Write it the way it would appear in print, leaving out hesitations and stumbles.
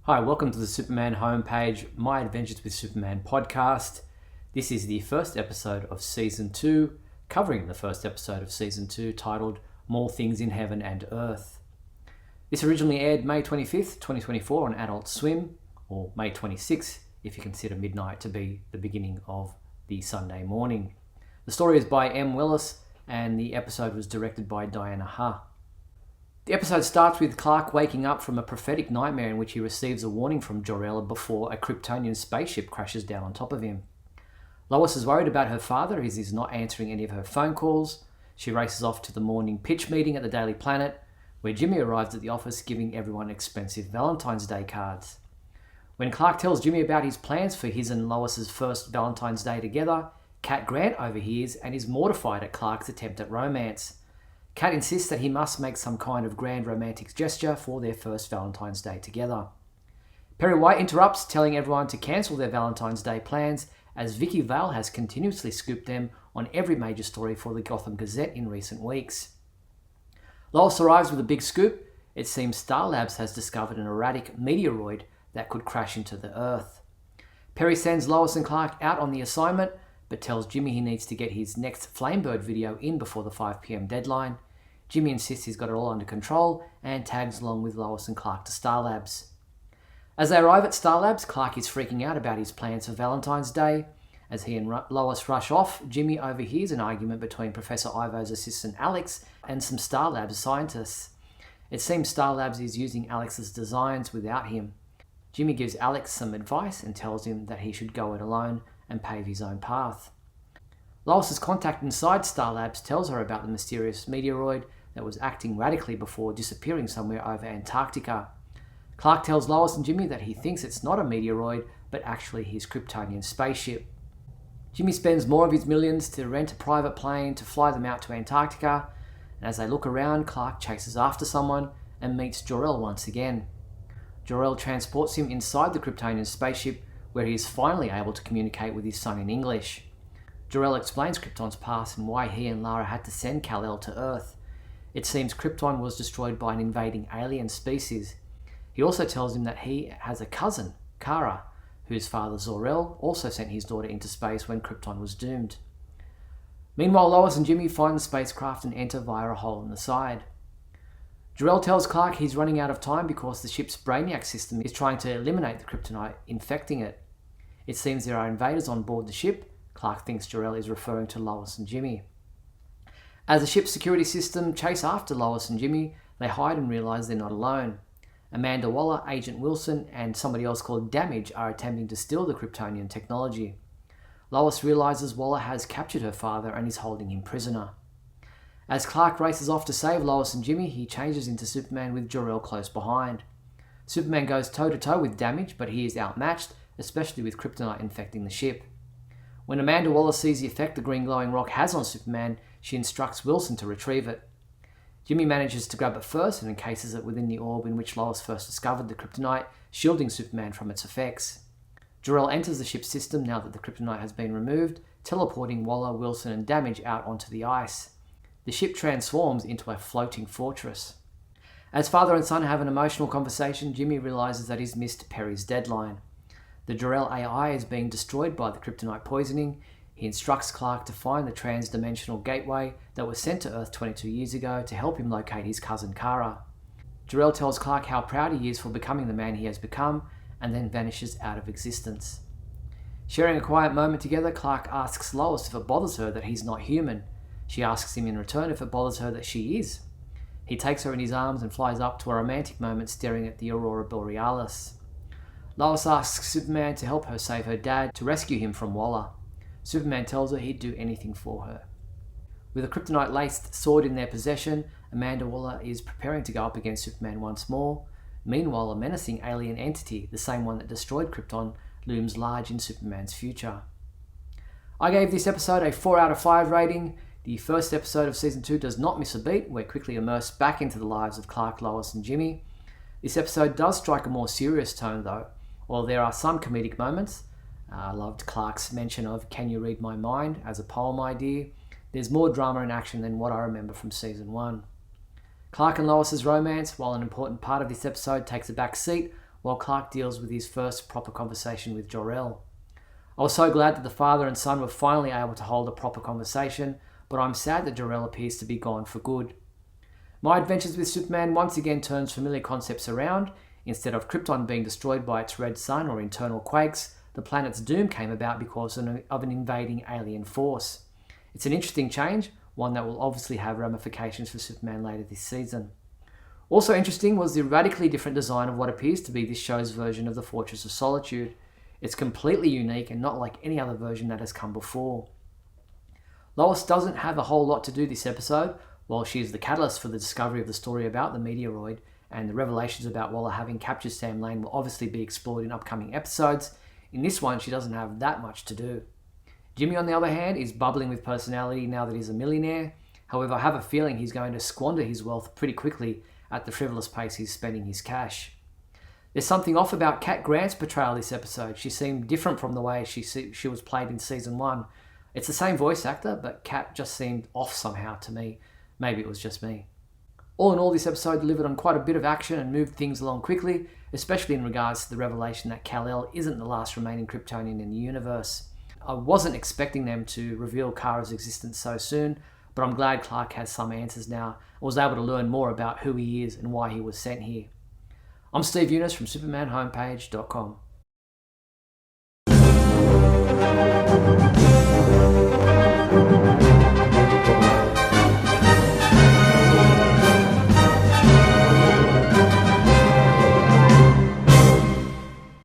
Hi, welcome to the Superman homepage, My Adventures with Superman podcast. This is the first episode of Season 2, covering the first episode of Season 2, titled More Things in Heaven and Earth. This originally aired May 25th, 2024 on Adult Swim, or May 26th if you consider midnight to be the beginning of the Sunday morning. The story is by M. Willis, and the episode was directed by Diana Ha. The episode starts with Clark waking up from a prophetic nightmare in which he receives a warning from Jor-El before a Kryptonian spaceship crashes down on top of him. Lois is worried about her father as he's not answering any of her phone calls. She races off to the morning pitch meeting at the Daily Planet, where Jimmy arrives at the office giving everyone expensive Valentine's Day cards. When Clark tells Jimmy about his plans for his and Lois's first Valentine's Day together, Cat Grant overhears and is mortified at Clark's attempt at romance. Cat insists that he must make some kind of grand romantic gesture for their first Valentine's Day together. Perry White interrupts, telling everyone to cancel their Valentine's Day plans, as Vicky Vale has continuously scooped them on every major story for the Gotham Gazette in recent weeks. Lois arrives with a big scoop. It seems Star Labs has discovered an erratic meteoroid that could crash into the Earth. Perry sends Lois and Clark out on the assignment, but tells Jimmy he needs to get his next Flamebird video in before the 5 p.m. deadline. Jimmy insists he's got it all under control and tags along with Lois and Clark to Star Labs. As they arrive at Star Labs, Clark is freaking out about his plans for Valentine's Day. As he and Lois rush off, Jimmy overhears an argument between Professor Ivo's assistant Alex and some Star Labs scientists. It seems Star Labs is using Alex's designs without him. Jimmy gives Alex some advice and tells him that he should go it alone and pave his own path. Lois's contact inside Star Labs tells her about the mysterious meteoroid that was acting radically before disappearing somewhere over Antarctica. Clark tells Lois and Jimmy that he thinks it's not a meteoroid, but actually his Kryptonian spaceship. Jimmy spends more of his millions to rent a private plane to fly them out to Antarctica, and as they look around, Clark chases after someone and meets Jor-El once again. Jor-El transports him inside the Kryptonian spaceship, where he is finally able to communicate with his son in English. Jor-El explains Krypton's past and why he and Lara had to send Kal-El to Earth. It seems Krypton was destroyed by an invading alien species. He also tells him that he has a cousin, Kara, whose father Zor-El also sent his daughter into space when Krypton was doomed. Meanwhile, Lois and Jimmy find the spacecraft and enter via a hole in the side. Jor-El tells Clark he's running out of time because the ship's Brainiac system is trying to eliminate the kryptonite infecting it. It seems there are invaders on board the ship. Clark thinks Jor-El is referring to Lois and Jimmy. As the ship's security system chase after Lois and Jimmy, they hide and realize they're not alone. Amanda Waller, Agent Wilson, and somebody else called Damage are attempting to steal the Kryptonian technology. Lois realizes Waller has captured her father and is holding him prisoner. As Clark races off to save Lois and Jimmy, he changes into Superman with Jor-El close behind. Superman goes toe-to-toe with Damage, but he is outmatched, especially with kryptonite infecting the ship. When Amanda Waller sees the effect the green glowing rock has on Superman, she instructs Wilson to retrieve it. Jimmy manages to grab it first and encases it within the orb in which Lois first discovered the kryptonite, shielding Superman from its effects. Jor-El enters the ship's system now that the kryptonite has been removed, teleporting Waller, Wilson and Damage out onto the ice. The ship transforms into a floating fortress. As father and son have an emotional conversation, Jimmy realizes that he's missed Perry's deadline. The Jor-El AI is being destroyed by the kryptonite poisoning. He instructs Clark to find the trans-dimensional gateway that was sent to Earth 22 years ago to help him locate his cousin Kara. Jor-El tells Clark how proud he is for becoming the man he has become, and then vanishes out of existence. Sharing a quiet moment together, Clark asks Lois if it bothers her that he's not human. She asks him in return if it bothers her that she is. He takes her in his arms and flies up to a romantic moment staring at the Aurora Borealis. Lois asks Superman to help her save her dad to rescue him from Waller. Superman tells her he'd do anything for her. With a kryptonite-laced sword in their possession, Amanda Waller is preparing to go up against Superman once more. Meanwhile, a menacing alien entity, the same one that destroyed Krypton, looms large in Superman's future. I gave this episode a 4 out of 5 rating. The first episode of Season 2 does not miss a beat. We're quickly immersed back into the lives of Clark, Lois and Jimmy. This episode does strike a more serious tone though. While there are some comedic moments, I loved Clark's mention of "Can you read my mind?" as a poem idea. There's more drama and action than what I remember from Season 1. Clark and Lois's romance, while an important part of this episode, takes a back seat while Clark deals with his first proper conversation with Jor-El. I was so glad that the father and son were finally able to hold a proper conversation, but I'm sad that Jor-El appears to be gone for good. My Adventures with Superman once again turns familiar concepts around. Instead of Krypton being destroyed by its red sun or internal quakes, the planet's doom came about because of an invading alien force. It's an interesting change, one that will obviously have ramifications for Superman later this season. Also interesting was the radically different design of what appears to be this show's version of the Fortress of Solitude. It's completely unique and not like any other version that has come before. Lois doesn't have a whole lot to do this episode. While she is the catalyst for the discovery of the story about the meteoroid, and the revelations about Waller having captured Sam Lane will obviously be explored in upcoming episodes, in this one she doesn't have that much to do. Jimmy, on the other hand, is bubbling with personality now that he's a millionaire. However, I have a feeling he's going to squander his wealth pretty quickly at the frivolous pace he's spending his cash. There's something off about Cat Grant's portrayal this episode. She seemed different from the way she was played in Season 1. It's the same voice actor, but Cat just seemed off somehow to me. Maybe it was just me. All in all, this episode delivered on quite a bit of action and moved things along quickly, especially in regards to the revelation that Kal-El isn't the last remaining Kryptonian in the universe. I wasn't expecting them to reveal Kara's existence so soon, but I'm glad Clark has some answers now and was able to learn more about who he is and why he was sent here. I'm Steve Younis from SupermanHomepage.com.